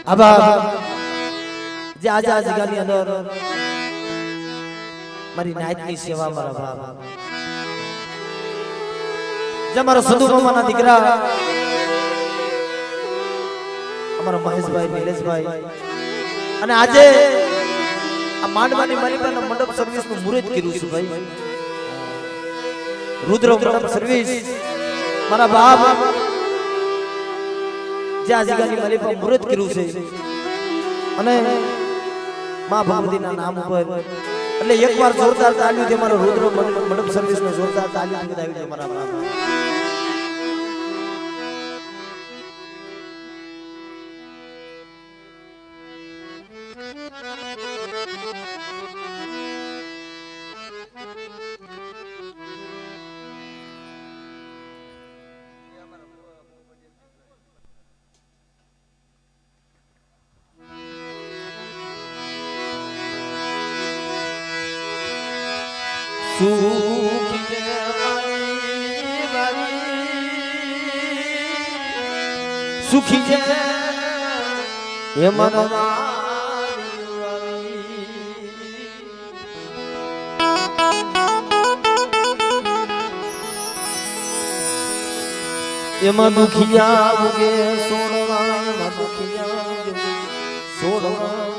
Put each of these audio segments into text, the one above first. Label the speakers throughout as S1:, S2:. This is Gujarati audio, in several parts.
S1: આભાર જે આજે આ જગ્યાની અંદર મારી નાયતની સેવા મારા બાપ જે મારા સંધુ મામાના દીકરા અમારા મહેશભાઈ નિલેશભાઈ અને આજે આ માંડવાની માલિકાના મંડપ સર્વિસ નું મુહૂર્ત કર્યું છે ભાઈ રુદ્ર મંડપ સર્વિસ મારા બાપ જે આ જગ્યાની માલિકા મુહૂર્ત કર્યું છે અને માં ભગવતીના નામ ઉપર એટલે એકવાર જોરદાર તાળીઓ છે મારો રુદ્ર મંડપ સર્વિસ નો જોરદાર તાળીઓ બધાવી છે મારા બાપ સુખી છે હે મનવા એમાં દુખિયા ઉગે સોડવા દુખિયા સોડવા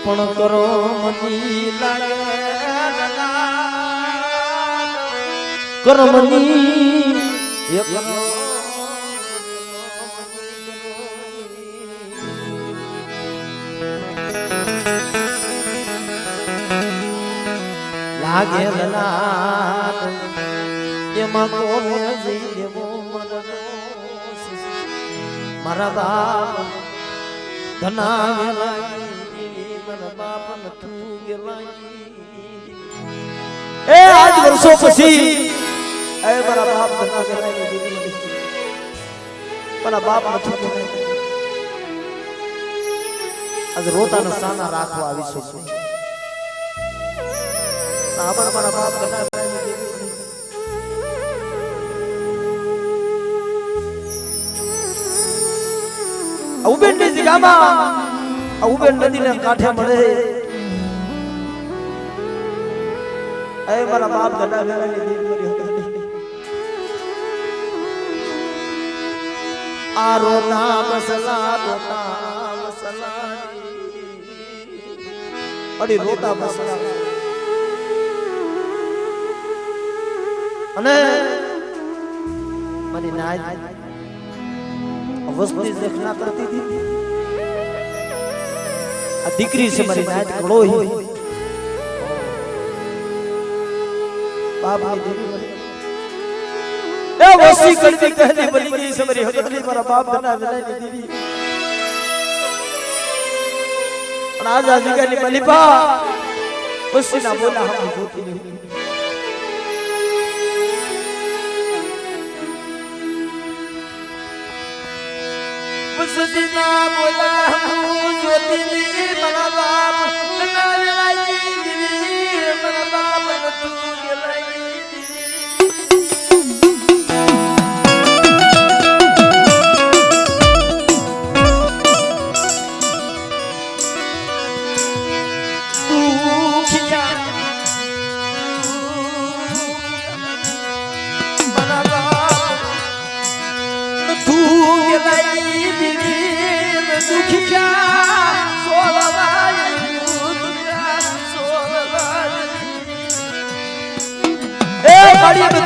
S1: પણ કરો મની લાગે કરમની એક લાગે લલાટ એમાં કોને જઈ દેવો મારા બાપ ધનાવેલા એ આજ વર્ષો પછી એ મારા બાપ મારા બાપ આજ રોતાના સાના રાખવા આવી છું મારા બાપ ઉબેન ની જગ્યામાં ઉબેન નદીના કાંઠે મળે એ મારા બાપ ગડા વેલાની દીપ કરી આ રોતા મસલા અડી રોતા મસલા અને મારી નાય અવસ્થિત રચના કરતી હતી આ દીકરી છે મારી નાય કળોહી બાપ એ વસી કરતી કહેતી બની ગઈ છે મારી હકલી મારા બાપ બના વેલાની દીવી અને આજ આ જગ્યાની મલિપા વસીના બોલા હમ જોતી નહીં વસીના બોલા હમ જોતી નહીં મારા બાપ બના વેલાની દીવી મારા બાપ તું ગેલાઈ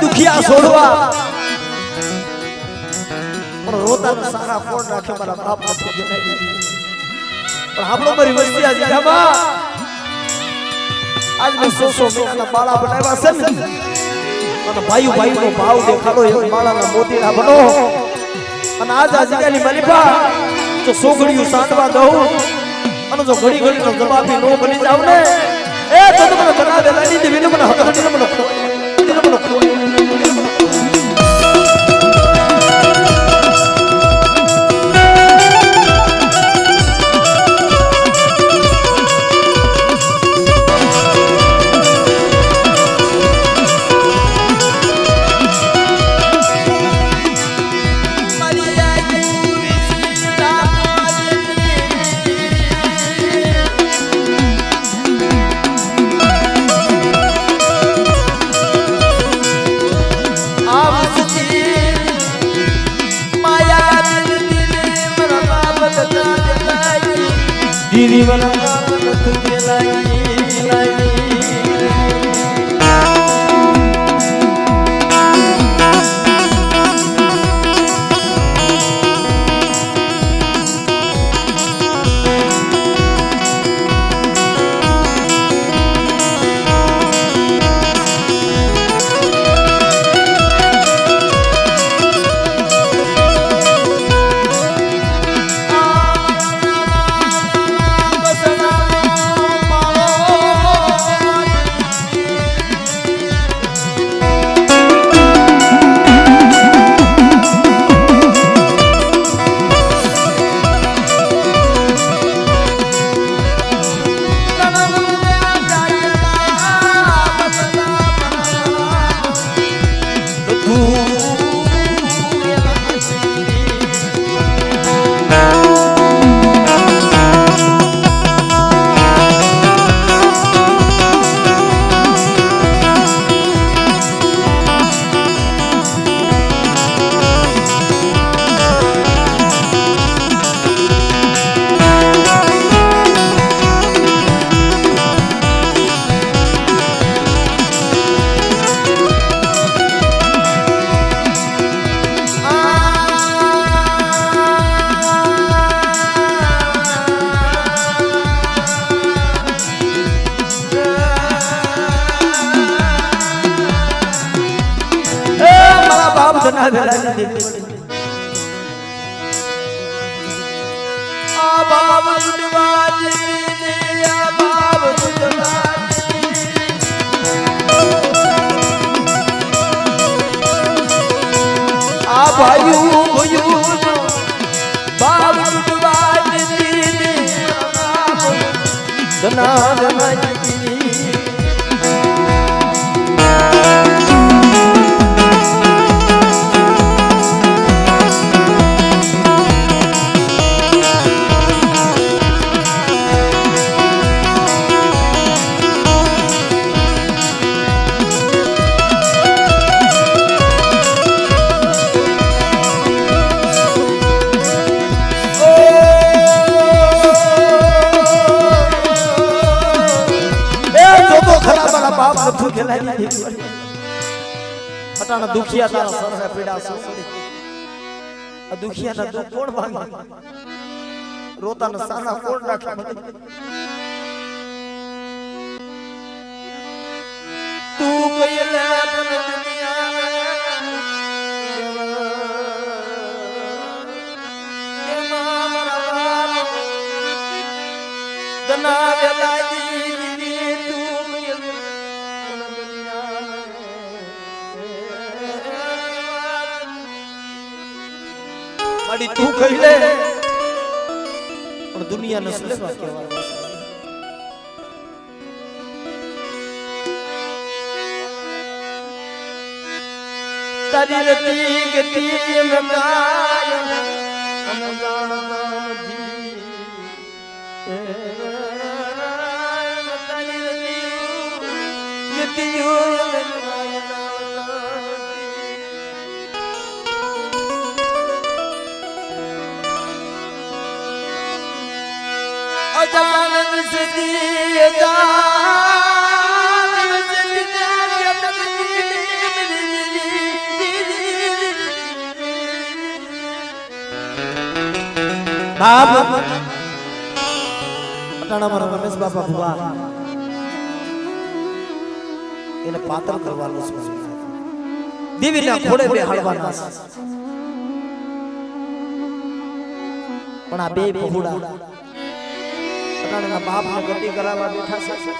S1: દુખિયા છોડવા પણ રોતા સારા ફોન રાખે મારા બાપ નથી ગેલાઈ પણ આપણો મારી વસ્તી આ જગ્યામાં આજ મેં 100 મહિનાના બાળા બનાવ્યા છે ને અને ભાઈ નો ભાવ દેખાડો એ બાળાના મોતીના બનો અને આજ આ જગ્યાની મલિપા જો સોગડિયું સાંડવા દઉં અને જો ઘડી ઘડીનો જવાબી નો બની જાવ ને એ તો મને બના દેલાની દેવીને મને હકની મને ના વેલા આ બાબ ઉડવાજી આ બાબ ઉડવાજી આ ભાયુ ભયું બાબ ઉડવાજી ધના ધનાજી અટાણા દુખિયા તારા સરને પીડા છે આ દુખિયા ના દુખ કોણ ભાંગે રોતાના સાના કોણ રાખે તું કઈલે દુનિયા કે મારા દના વેલાજી માડી તું કહી લે પણ દુનિયા ને સુલેવા કહેવાય તારી રતી ગતિ મગાય અનજાણ નામજી તારી રતી ગતિયો जान सदी जान सदी बाप અટાણા મારા રમેશ બાપા ભુવા એને પાતર કરવાનું છે દેવીના ઘોડે બેહાડવાના છે પણ આ બે બહુડા અટાણાના બાપ ને ગતિ કરાવવા બેઠા છે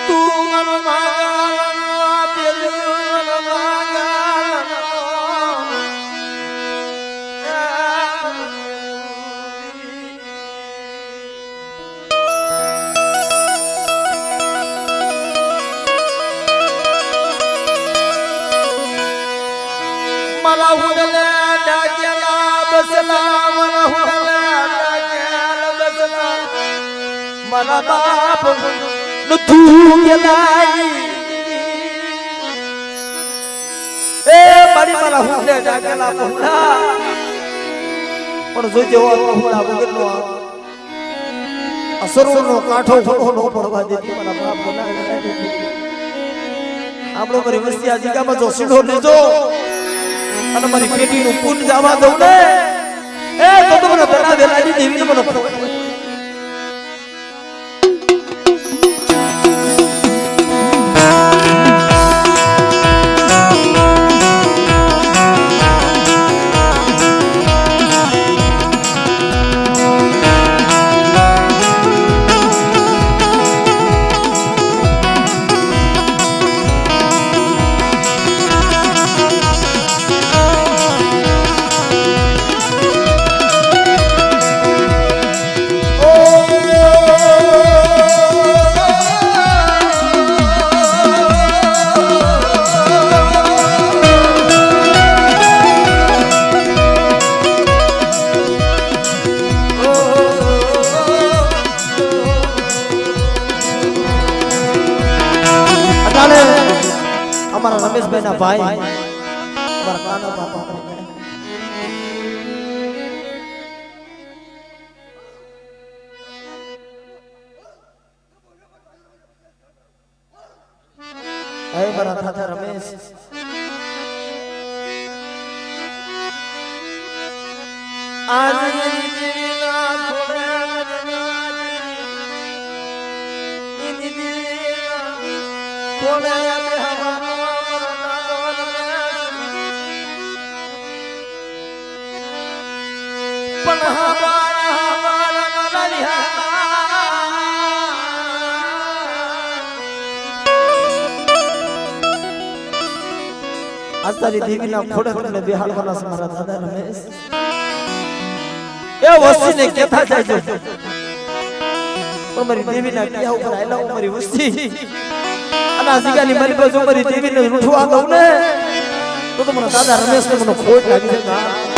S1: તું મન માગા પેલું મન मला हुडला डाक्याला बसला मला हुडला डाक्याला बसला मला बाप न तू गेलाय એ મારી માલા હુંડે ડાકેલા પહોળા પણ જોજે ઓ પહોળા વગરનો અસરોનો કાંઠો થોડો નો પડવા દેતી મારા બાપ બનાવી આપણો મારી વસ્તી આ જગ્યામાં જો સીધો લેજો અને મારી પેટીનું પૂન જવા દઉં ને એ તો મને તના વેલાની દેવીને મને અમારા રમેશભાઈ ના ભાઈ અમારા કાના બાપા હે મારા દાદા રમેશ આજ તારી દેવીના ખોડે તમને બેહાડવાના છે મારા દાદા રમેશ એ વસ્તીને કેથા જાય છે પણ મારી દેવીના ક્યાં ઉપર આયલા મારી વસ્તી અને આ જગ્યાની મારી બાજુ મારી દેવીને રૂઠવા દઉં ને તો મને દાદા રમેશને મને ખોટ લાગી છે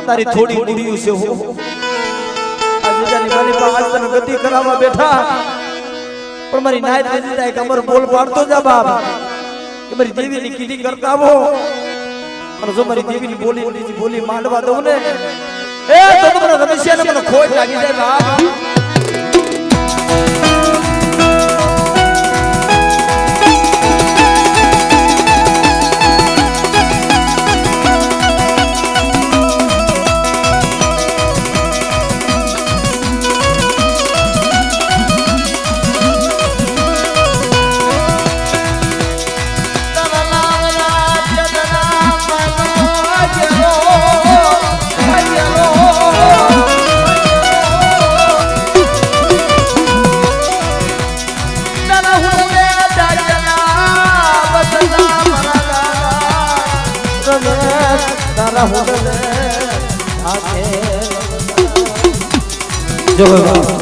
S1: તારી થોડી ગુડિયું છે હો આ જગ્યાની મારી પાસે તને ગતિ કરાવવા બેઠા પણ મારી નાયત નથી થાય કે અમર બોલ પાડતો જા બાપ કે મારી દેવીની કીધી કરતા આવો અને જો મારી દેવીની બોલી માંડવા દઉં ને એ તો તમારા રમેશિયાને મને ખોટ લાગી જાય બાપ મારા હુડલે આખે જો